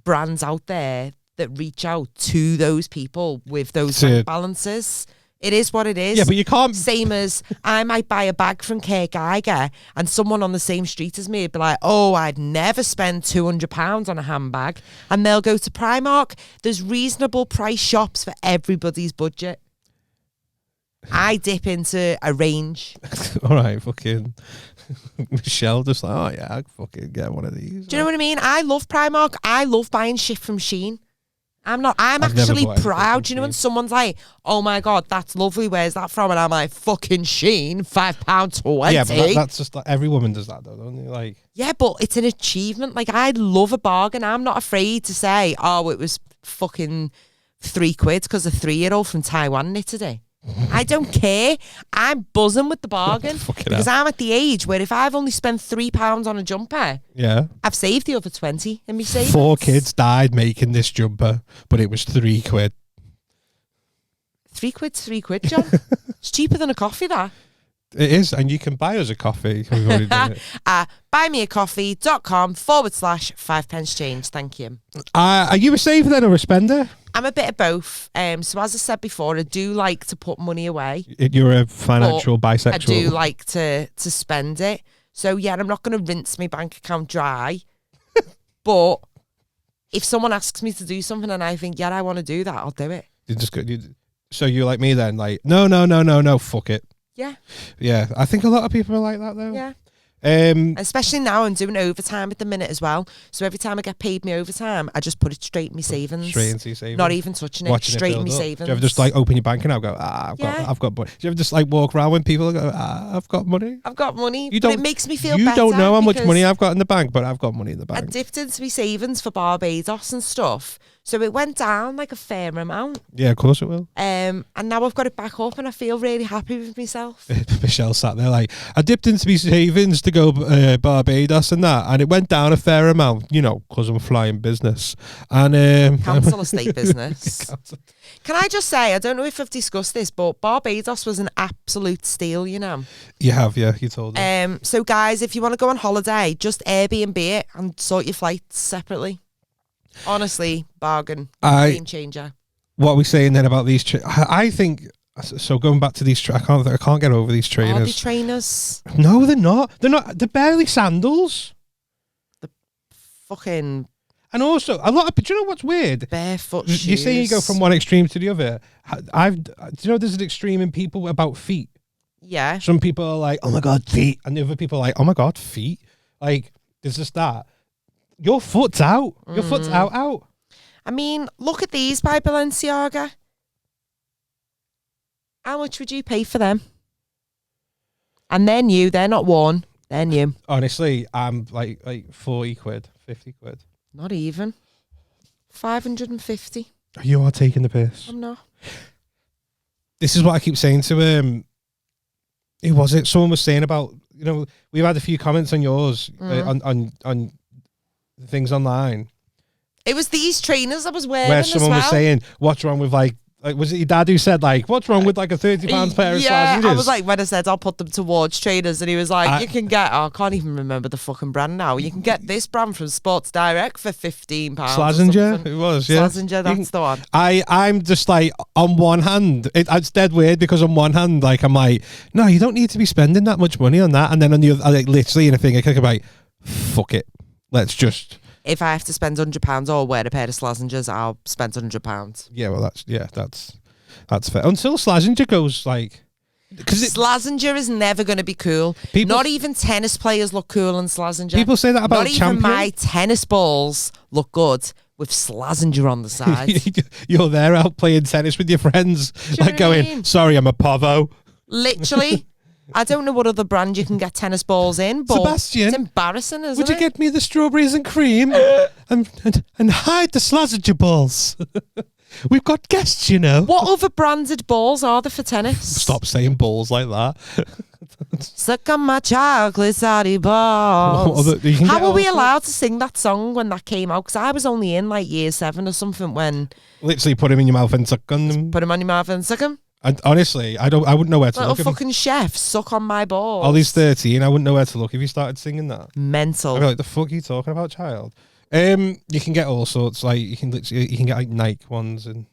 brands out there that reach out to those people with those bank balances. It is what it is. Yeah, but you can't. Same as I might buy a bag from Kurt Geiger and someone on the same street as me would be like, oh, I'd never spend £200 on a handbag. And they'll go to Primark. There's reasonable price shops for everybody's budget. I dip into a range. All right, fucking Michelle just like, oh yeah, I'd fucking get one of these. Do you know what I mean? I love Primark. I love buying shit from Shein. I'm I've never actually bought anything proud. from You know when Shein. someone's like, "Oh my god, that's lovely. Where's that from?" And I'm like, "Fucking Shein, £5.20." Yeah, but that's just like every woman does that though, don't they? Like, yeah, but it's an achievement. Like I love a bargain. I'm not afraid to say, "Oh, it was fucking £3 because a 3-year-old from Taiwan knitted it." I don't care. I'm buzzing with the bargain Fucking because hell. I'm at the age where if I've only spent £3 on a jumper, yeah. I've saved the other 20 in me savings. 4 kids died making this jumper, but it was £3. £3, £3, John. It's cheaper than a coffee, that. It is, and you can buy us a coffee. We've already done it. buymeacoffee.com/5 change. Thank you. Are you a saver then or a spender? I'm a bit of both. So as I said before, I do like to put money away. You're a financial bisexual. I do like to spend it. So yeah, I'm not going to rinse my bank account dry. But if someone asks me to do something and I think, yeah, I want to do that, I'll do it. So you're like me then, like, no, fuck it. Yeah. Yeah, I think a lot of people are like that though. Yeah. Um, Especially now I'm doing overtime at the minute as well. So every time I get paid my overtime, I just put it straight in my savings. straight into your savings. Not even touching it. Watching Straight it in my build up. savings. Do you ever just like open your bank and go, Yeah. I've got money? Do you ever just like walk around when people go, I've got money? I've got money. You but don't- it makes me feel You better. don't know how much because money I've got in the bank, but I've got money in the I bank. dipped into my savings for Barbados and stuff. So it went down like a fair amount. Yeah, of course it will. And now I've got it back up and I feel really happy with myself. Michelle sat there like, I dipped into my savings to go Barbados and that, and it went down a fair amount, you know, because I'm flying business. And Council estate business. Can I just say, I don't know if I've discussed this, but Barbados was an absolute steal, you know. You have, yeah, you told me. So guys, if you want to go on holiday, just Airbnb it and sort your flights separately. Honestly, bargain, game changer. What are we saying then about these? I think so. Going back to these, I can't get over these Are they trainers. trainers? No, they're not. They're not. They're barely sandals. Fucking And also, a lot of. Do you know what's weird? barefoot shoes. You say you go from one extreme to the other. Do you know there's an extreme in people about feet? Yeah. Some people are like, oh my god, feet, and the other people are like, oh my god, feet. Like, there's just that. Your foot's out. Your foot's out. I mean, look at these by Balenciaga. How much would you pay for them? And they're new. They're not worn. They're new. Honestly, I'm like 40 quid, 50 quid. Not even. 550. You are taking the piss. I'm not. This is what I keep saying to who was it? Someone was saying about, you know, we've had a few comments on yours on things online It was these trainers I was wearing where as someone was well. saying, what's wrong with like was it your dad who said like, what's wrong with like a £30 pair of Yeah, Slazenger? I was like, when I said I'll put them towards trainers, and he was like, I you can get, I can't even remember the fucking brand now. You can get this brand from Sports Direct for £15. Slazenger, it was, yeah. Slazenger, that's the one. I'm just like, on one hand, it's dead weird because on one hand, like, I'm like, no, you don't need to be spending that much money on that. And then on the other, like, literally in a thing, I click about, fuck it. Let's just. If I have to spend £100 or wear a pair of Slazengers, I'll spend £100. Yeah, well, that's fair. Until Slazenger goes like. Slazenger is never going to be cool. Not even tennis players look cool in Slazenger. People say that about Not Champion. even my tennis balls look good with Slazenger on the side. You're there out playing tennis with your friends, you like know what I going, mean? sorry, I'm a povo. Literally. I don't know what other brand you can get tennis balls in, but Sebastian, it's embarrassing, isn't would you it? get me the strawberries and cream and hide the Slazenger balls? We've got guests, you know. What other branded balls are there for tennis? Stop saying balls like that. Suck on my chocolate salty balls. How were we allowed to sing that song when that came out? Because I was only in like year 7 or something when. Literally put them in your mouth and suck on them. Put them on your mouth and suck them. And honestly, I wouldn't know where to Little look. fucking chef, suck on my balls. Ollie's 13, I wouldn't know where to look if you started singing that. Mental. I'd be like, the fuck are you talking about, child? You can get all sorts, like you can get like Nike ones and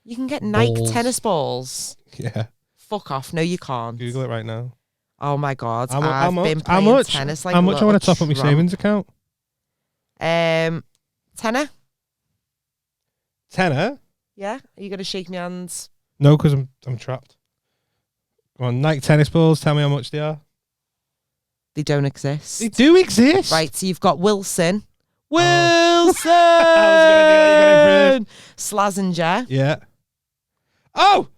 you can get Nike balls. tennis balls. Yeah. Fuck off. No, you can't. Google it right now. Oh my god. How I've been how playing much? tennis like how a much I little want to top up my tramp. savings account? Tenner? Tenner? Yeah? Are you gonna shake my hands? No, because I'm trapped. Come on, Nike tennis balls. Tell me how much they are. They don't exist. They do exist. Right, so you've got Wilson. Wilson! Slazenger. Yeah. Oh,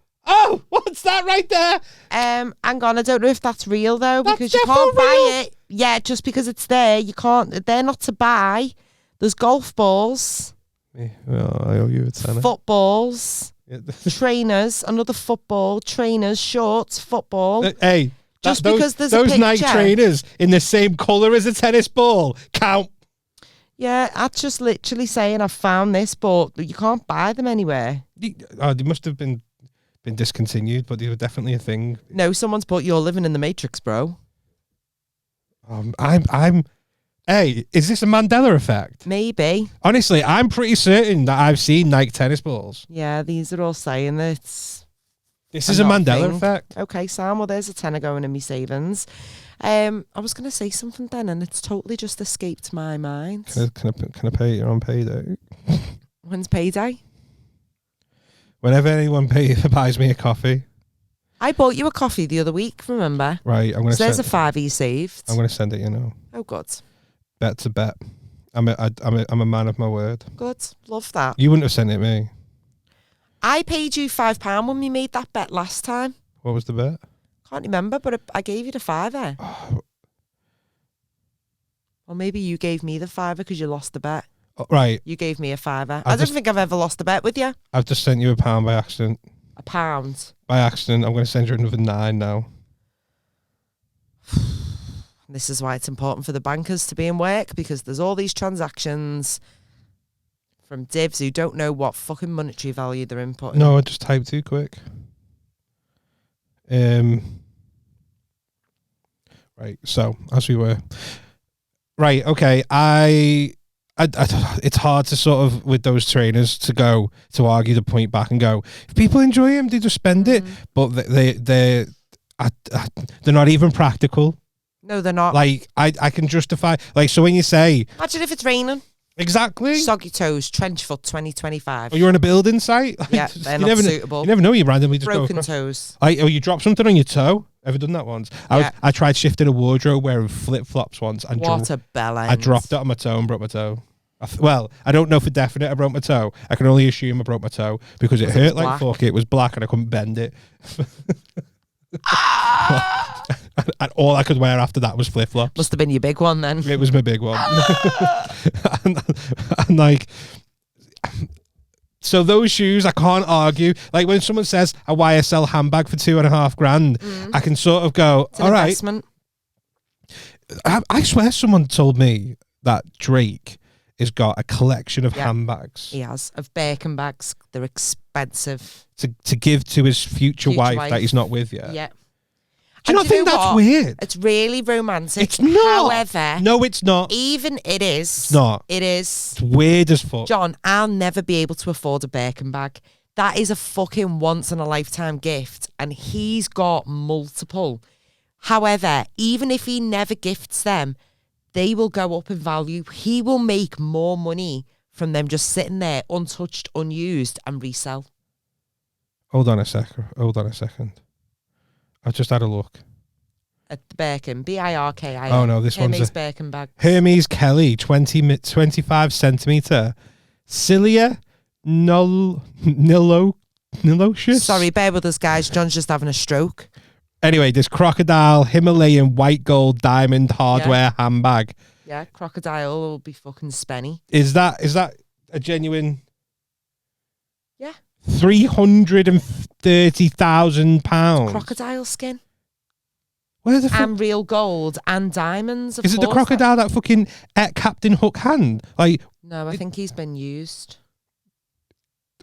what's that right there? Hang on, I don't know if that's real though, That's because you can't definitely real. buy it. Yeah, just because it's there, you can't. They're not to buy. There's golf balls, Well, I owe you a tenner. footballs, Yeah. trainers, another football, trainers, shorts, football. Hey, Just because there's a those Nike picture. trainers in the same colour as a tennis ball count. Yeah, that's just literally saying I've found this, but you can't buy them anywhere. They must have been discontinued, but they were definitely a thing. No, someone's put "You're living in the Matrix, bro." I'm. Hey, is this a Mandela effect? Maybe. Honestly, I'm pretty certain that I've seen Nike tennis balls. Yeah, these are all saying that. This is a Not a Mandela thing. effect. Okay, Sam. Well, there's a tenner going in me savings. I was going to say something then, and it's totally just escaped my mind. Can I pay you on payday? When's payday? Whenever anyone buys me a coffee, I bought you a coffee the other week. Remember? right? I'm gonna. So there's a send, £5 you saved. I'm gonna send it. You know, Oh, good, bet to bet. I'm a man of my word. good. Love that. You wouldn't have sent it me. I paid you £5 when we made that bet last time. What was the bet? Can't remember, but I gave you the £5. Or maybe you gave me the £5 because you lost the bet. Oh, right. You gave me a £5. I I don't just- think I've ever lost a bet with you. I've just sent you £1 by accident. £1. By accident, I'm going to send you another 9 now. This is why it's important for the bankers to be in work, because there's all these transactions from divs who don't know what fucking monetary value they're inputting. No, I just typed too quick. Right. So as we were. Right. Okay. I it's hard to sort of with those trainers to argue the point back and go, if people enjoy them, they just spend it. But they're not even practical. No, they're not. Like I can justify, like, so when you say Imagine if it's raining. exactly, Soggy toes, trench foot 2025. or you're on a building site, like, Yeah, they're you not never, suitable. You never know. You randomly just go Broken across. toes. Or you drop something on your toe. Ever done that once? Yeah. I tried shifting a wardrobe wearing flip flops once, and What a bell end. I dropped it on my toe and broke my toe. Well, I don't know for definite I broke my toe. I can only assume I broke my toe because it hurt like black? fuck. It was black and I couldn't bend it. And all I could wear after that was flip flops. Must have been your big one then. It was my big one. and like, so those shoes, I can't argue. Like when someone says a YSL handbag for $2,500, I can sort of go, It's an all right. investment. I swear someone told me that Drake has got a collection of handbags He has. Of Birkin bags. They're expensive. to give to his future wife that he's not with yet. Yeah. Do you not think that's weird? It's really romantic. It's not. However, No, it's not. even it is. It's not. It is. It's weird as fuck. John, I'll never be able to afford a Birkin bag. That is a fucking once in a lifetime gift, and he's got multiple. However, even if he never gifts them, they will go up in value. He will make more money from them just sitting there untouched, unused, and resell. Hold on a second. I've just had a look. At the Birkin, Birkin. Oh, no, this one's Hermes a- Birkin bag. Hermes Kelly, 25 centimetre. Cilia Nilocious. Sorry, bear with us, guys. John's just having a stroke. Anyway, this crocodile Himalayan white gold diamond hardware handbag. Yeah, crocodile will be fucking spenny. Is that a genuine? Yeah. £330,000. Crocodile skin. Where the fuck? And real gold and diamonds. Of Is it the course. crocodile that fucking ate Captain Hook hand? Like, No, I think he's been used.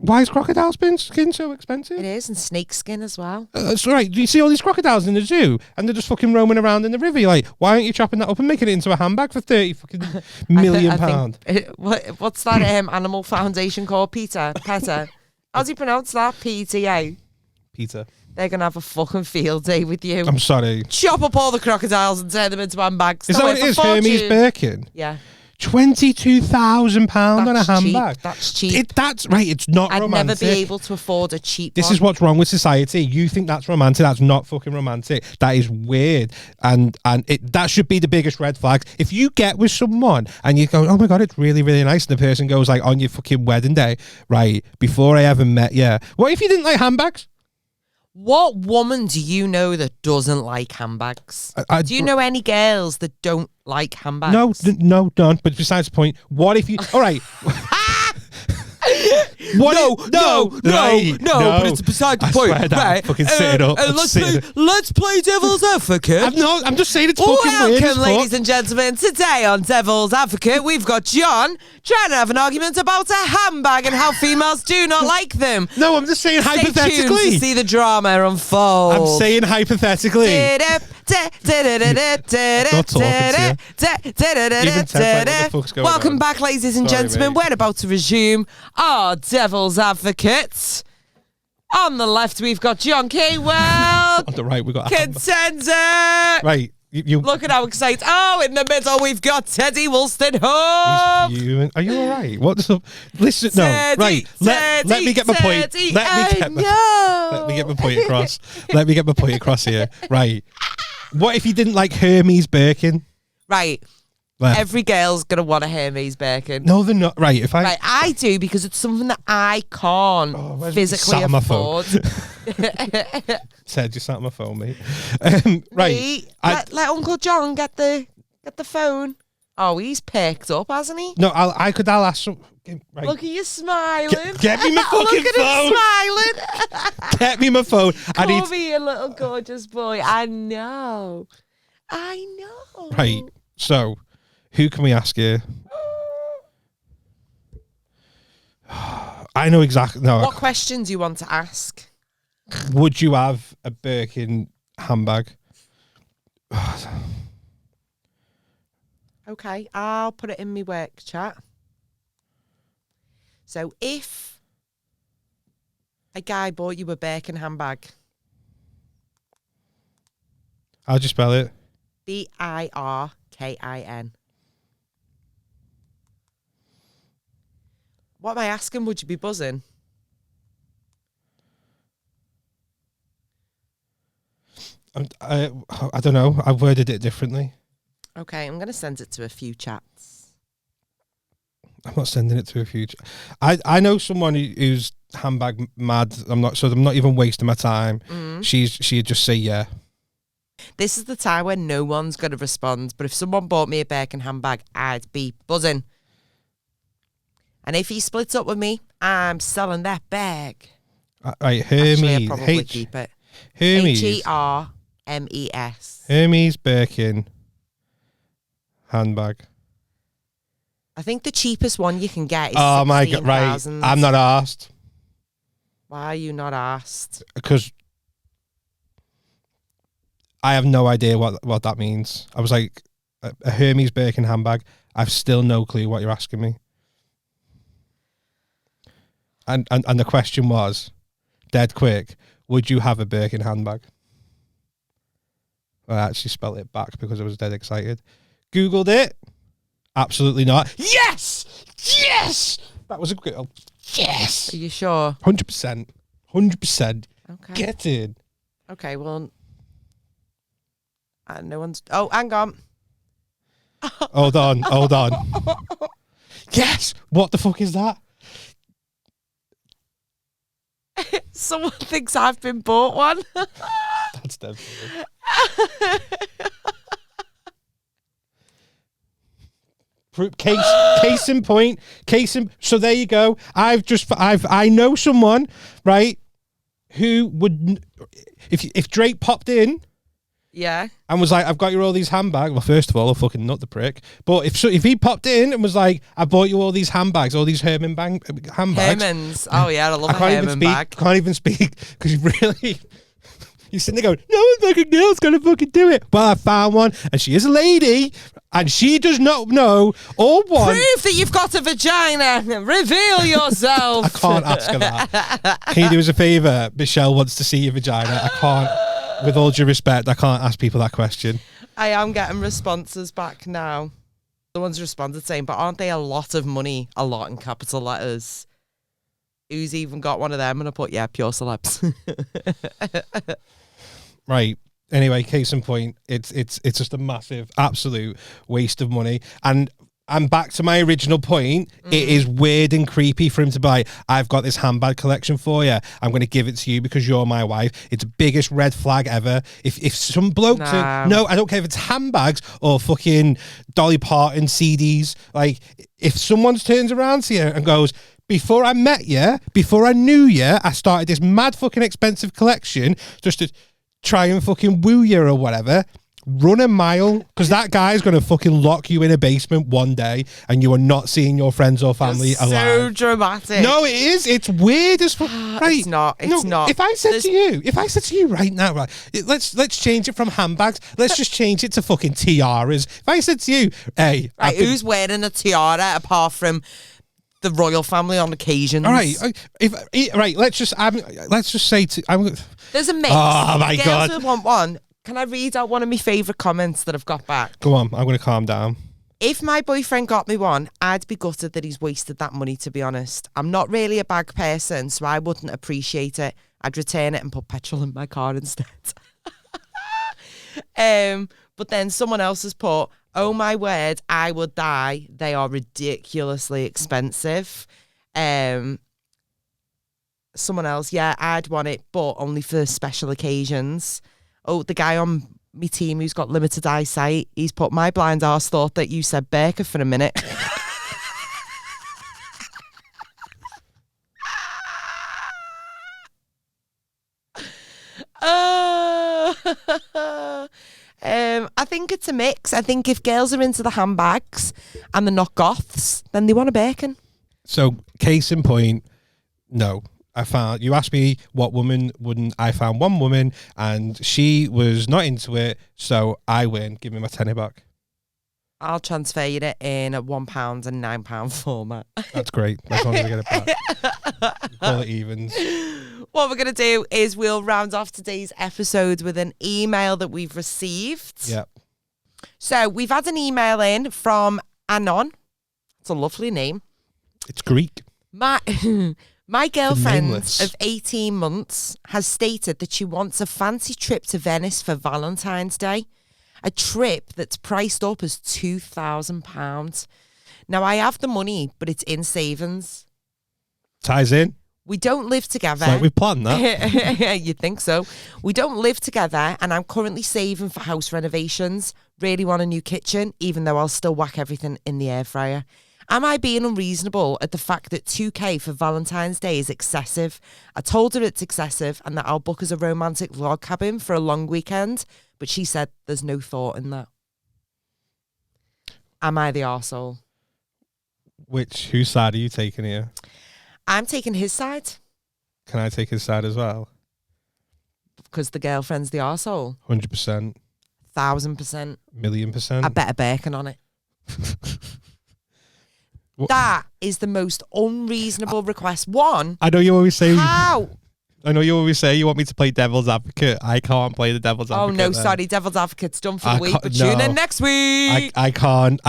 why is crocodile skin so expensive? It is, and snake skin as well. That's right. Do you see all these crocodiles in the zoo and they're just fucking roaming around in the river? You're like, why aren't you chopping that up and making it into a handbag for £30 fucking million? I think, what's that animal foundation called? Peter? How do you pronounce that? PTA. Peter. They're going to have a fucking field day with you. I'm sorry. Chop up all the crocodiles and turn them into handbags. Is that what it is? Hermes Birkin? Yeah. £22,000 on a handbag. Cheap. That's cheap. That's right. It's not I'd romantic. never be able to afford a cheap This one. is what's wrong with society. You think that's romantic. That's not fucking romantic. That is weird. And that should be the biggest red flag. If you get with someone and you go, oh my God, it's really, really nice. And the person goes like on your fucking wedding day, right, before I ever met you. What if you didn't like handbags? What woman do you know that doesn't like handbags? Do you know any girls that don't like handbags? No, none. But besides the point, what if you... All right. No, but it's beside the point. Right. Fucking sit it up. Let's play devil's advocate. I'm just saying it's fucking weird. Welcome, ladies and gentlemen. Today on Devil's Advocate, we've got John trying to have an argument about a handbag and how females do not like them. No, I'm just saying Stay tuned hypothetically. to see the drama unfold. I'm saying hypothetically. Not talking to you. Welcome back, ladies and gentlemen. mate. We're about to resume our Devil's Advocate. On the left, we've got John Keywell. On the right, we got Contender. right. You Look at how excited. Oh, in the middle, we've got Teddy Wollstonecraft. Are you all right? What's up? Listen, no. Right. Let me get my point. Let me get my point across. Let me get my point across here. Right. What if you didn't like Hermes Birkin? Right. Left. Every girl's going to want a Hermes Birkin. No, they're not. Right. If I. Right, I do because it's something that I can't physically sat on my afford. Said you sat on my phone, mate. Right. Mate, let Uncle John get the phone. Oh, he's picked up, hasn't he? No, I'll ask some. Right. Look at you smiling. Get me my fucking Look phone. at him smiling. Get me my phone. Come here, little gorgeous boy. I know. Right. So, who can we ask here? I know exactly. No. What questions do you want to ask? Would you have a Birkin handbag? Okay, I'll put it in my work chat. So if a guy bought you a Birkin handbag. How'd you spell it? Birkin. What am I asking? Would you be buzzing? I don't know. I worded it differently. Okay, I'm going to send it to a few chats. I'm not sending it to a few. I know someone who's handbag mad. I'm not even wasting my time. She'd just say yeah. This is the time when no one's going to respond. But if someone bought me a Birkin handbag, I'd be buzzing. And if he splits up with me, I'm selling that bag. Right, Hermes. Actually, I'd probably keep it. Hermes. Hermes. Hermes Birkin handbag. I think the cheapest one you can get is oh my God, right. I'm not asked. Why are you not asked? Because I have no idea what that means. I was like, a Hermes Birkin handbag. I've still no clue what you're asking me. And the question was, dead quick, would you have a Birkin handbag? I actually spelled it back because I was dead excited. Googled it. Absolutely not. Yes! Yes! That was a girl. Yes! Are you sure? 100%. 100%. Okay. Get in. Okay, well... no one's... Oh, hang on. Hold on. Yes! What the fuck is that? Someone thinks I've been bought one. That's definitely. Case in point. So there you go. I know someone, right, who would, if Drake popped in, yeah, and was like, I've got you all these handbags. Well, first of all, I'll fucking nut the prick. But if he popped in and was like, I bought you all these handbags, all these handbags. Hermans. Oh yeah, I love a Herman bag. Can't even speak because you really. You're sitting there going, no one fucking girl's gonna fucking do it. Well, I found one, and she is a lady, and she does not know or want. Prove that you've got a vagina. Reveal yourself. I can't ask her that. Can you do us a favour? Michelle wants to see your vagina. I can't. With all due respect, I can't ask people that question. I am getting responses back now. Someone's responded saying, but aren't they a lot of money? A lot in capital letters. Who's even got one of them? And I put, yeah, pure celebs. Right. Anyway, case in point, it's just a massive, absolute waste of money. And I'm back to my original point. It is weird and creepy for him to be like, I've got this handbag collection for you. I'm going to give it to you because you're my wife. It's the biggest red flag ever. If some bloke no, I don't care if it's handbags or fucking Dolly Parton CDs. Like, if someone turns around to you and goes, before I met you, before I knew you, I started this mad fucking expensive collection just to try and fucking woo you or whatever. Run a mile, because that guy's going to fucking lock you in a basement one day and you are not seeing your friends or family alive. So dramatic. No, it is. It's weird as fuck. Right. It's not. It's not. If I said to you right now, right, let's change it from handbags. Let's just change it to fucking tiaras. If I said to you, hey. Right, who's wearing a tiara apart from the royal family on occasions? All right. Let's just say there's a mix. Oh, my Girls God. will want one. Can I read out one of my favourite comments that I've got back? Go on, I'm going to calm down. If my boyfriend got me one, I'd be gutted that he's wasted that money, to be honest. I'm not really a bag person, so I wouldn't appreciate it. I'd return it and put petrol in my car instead. But then someone else has put, oh my word, I would die. They are ridiculously expensive. Someone else, yeah, I'd want it, but only for special occasions. Oh, the guy on my team who's got limited eyesight, he's put, my blind arse thought that you said Baker for a minute. I think it's a mix. I think if girls are into the handbags and they're not goths, then they want a Birkin. So, case in point, no. You asked me what woman wouldn't. I found one woman and she was not into it, so I win. Give me my tenner back. I'll transfer you it in a £1 and £9 format. That's great. As long as I get it back. Call it evens. What we're going to do is we'll round off today's episode with an email that we've received. Yep. So we've had an email in from Anon. It's a lovely name. It's Greek. My girlfriend of 18 months has stated that she wants a fancy trip to Venice for Valentine's Day. A trip that's priced up as £2,000. Now, I have the money, but it's in savings. Ties in. We don't live together. It's like we planned that. You'd think so. We don't live together, and I'm currently saving for house renovations. Really want a new kitchen, even though I'll still whack everything in the air fryer. Am I being unreasonable at the fact that £2,000 for Valentine's Day is excessive? I told her it's excessive and that I'll book as a romantic log cabin for a long weekend, but she said there's no thought in that. Am I the arsehole? Whose side are you taking here? I'm taking his side. Can I take his side as well? Because the girlfriend's the arsehole. 100%. 1,000%. $1,000,000. I bet a bacon on it. That is the most unreasonable request. One, I know you always say. How? I know you always say you want me to play devil's advocate. I can't play the devil's advocate. Oh no, then. sorry, devil's advocate's done for the week, but tune in next week. I can't.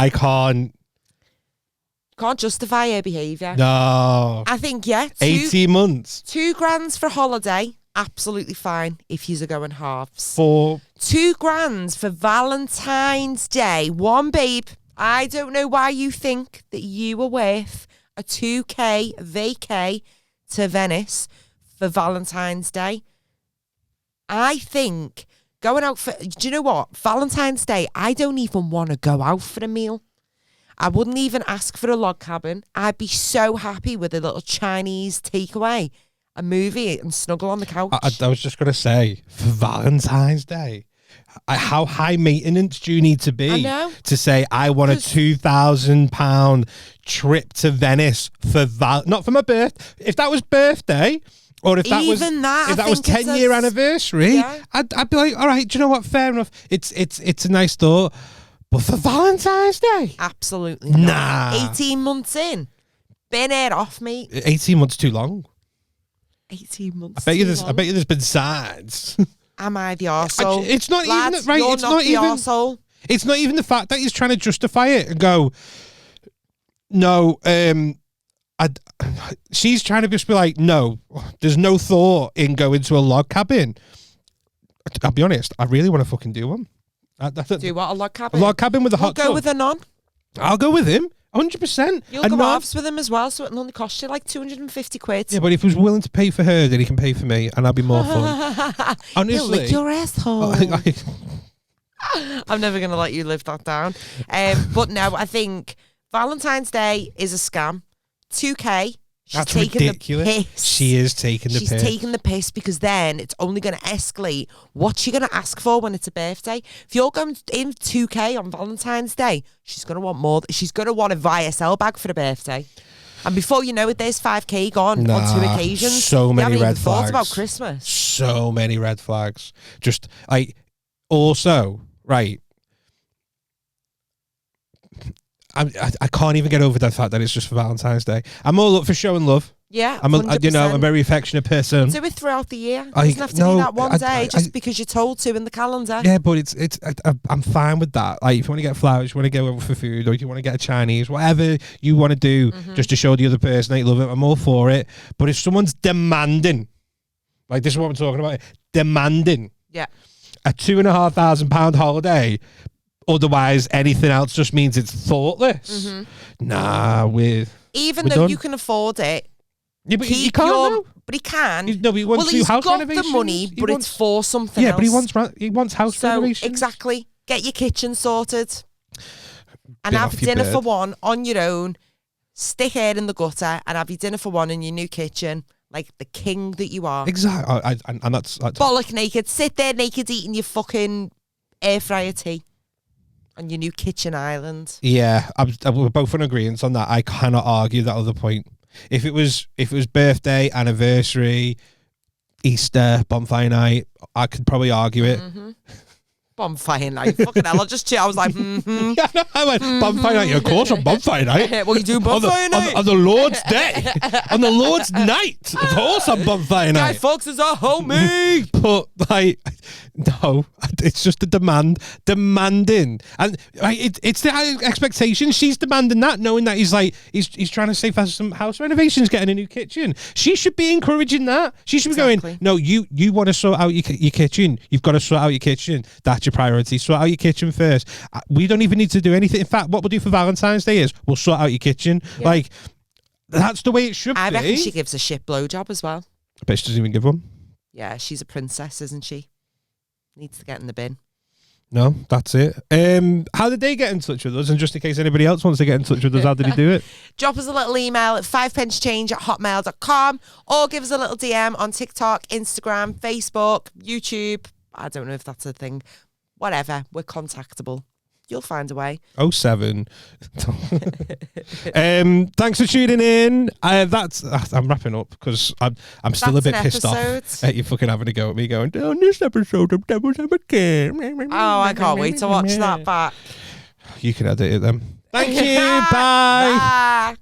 Can't justify her behaviour. No. I think, yeah. 18 months. £2,000 for holiday, absolutely fine if you're going halves. For £2,000 for Valentine's Day. One, babe, I don't know why you think that you are worth a £2,000 vacay to Venice for Valentine's Day. I think going out for, do you know what? Valentine's Day, I don't even want to go out for a meal. I wouldn't even ask for a log cabin. I'd be so happy with a little Chinese takeaway, a movie, and snuggle on the couch. I was just going to say, for Valentine's Day, how high maintenance do you need to be to say, I want a £2,000 trip to Venice for not for my birthday. If that was birthday, or if that was 10-year anniversary, yeah. I'd be like, all right, do you know what? Fair enough. It's a nice thought. But for Valentine's Day? Absolutely not. Nah. 18 months in. Been it off, mate. 18 months too long. 18 months I bet you there's been signs. Am I the arsehole? It's not Lads, even right. You're It's not not the even arsehole. It's not even the fact that he's trying to justify it and go, no, she's trying to just be like, no, there's no thought in going to a log cabin. I'll be honest, I really want to fucking do one. Do what, a log cabin? A log cabin with a hot Go tub. with a non. I'll go with him, 100%. You'll go halves with him as well, so it'll only cost you like 250 quid. Yeah, but if he was willing to pay for her, then he can pay for me, and I'll be more fun. Honestly, He'll lick your asshole. I'm never going to let you live that down. But no, I think Valentine's Day is a scam. 2K. She's That's taking ridiculous. the piss. She is taking the piss. She's taking the piss because then it's only going to escalate. What's she going to ask for when it's a birthday? If you're going in 2K on Valentine's Day, she's going to want more. She's going to want a VSL bag for the birthday. And before you know it, there's 5K gone on 2 occasions. So many you haven't red even thought flags. about Christmas. So many red flags. Just, also, right. I can't even get over the fact that it's just for Valentine's Day. I'm all up for showing love. Yeah, I'm a very affectionate person. Do it throughout the year. It doesn't have to be that one day just because you're told to in the calendar. Yeah, but I'm fine with that. Like, if you want to get flowers, you want to go over for food, or if you want to get a Chinese, whatever you want to do, just to show the other person that you love it, I'm all for it. But if someone's demanding, like this is what we're talking about, demanding, a £2,500 holiday. Otherwise, anything else just means it's thoughtless. Nah, even though you can afford it. Yeah, but he can't. But he can. He wants to do house renovations. He's got the money, but it's for something else. Yeah, but he wants house renovations. Exactly. Get your kitchen sorted. And have dinner for one on your own. Stick it in the gutter and have your dinner for one in your new kitchen. Like the king that you are. Exactly. And that's bollock naked. Sit there naked eating your fucking air fryer tea. On your new kitchen island. Yeah, we're both in agreement on that. I cannot argue that other point. If it was birthday, anniversary, Easter, bonfire night, I could probably argue it. Bonfire night, fucking hell! I was like, Yeah, no, I went bonfire night. Of course, on bonfire night. What are you doing bonfire night? On the Lord's day, on the Lord's night. Of course, on bonfire night. Guy Fawkes is our homie. But like, no, it's just a demanding, and it's the expectation. She's demanding that, knowing that he's trying to save for some house renovations, getting a new kitchen. She should be encouraging that. She should be going, no, you want to sort out your kitchen. You've got to sort out your kitchen. That's your priority. Sort out your kitchen first. We don't even need to do anything. In fact, what we'll do for Valentine's Day is we'll sort out your kitchen. Yeah. Like, that's the way it should be. I reckon she gives a shit blowjob as well. I bet she doesn't even give one. Yeah, she's a princess, isn't she? Needs to get in the bin. No, that's it. How did they get in touch with us? And just in case anybody else wants to get in touch with us, how did he do it? Drop us a little email at 5pensechange@hotmail.com or give us a little DM on TikTok, Instagram, Facebook, YouTube. I don't know if that's a thing. Whatever. We're contactable. You'll find a way. 07. Thanks for tuning in. I'm wrapping up because I'm still a bit pissed off at you fucking having to go at me going, oh, this episode of Devil's Advocate. Oh, I can't wait to watch that back. You can edit it then. Thank you. Bye. Bye.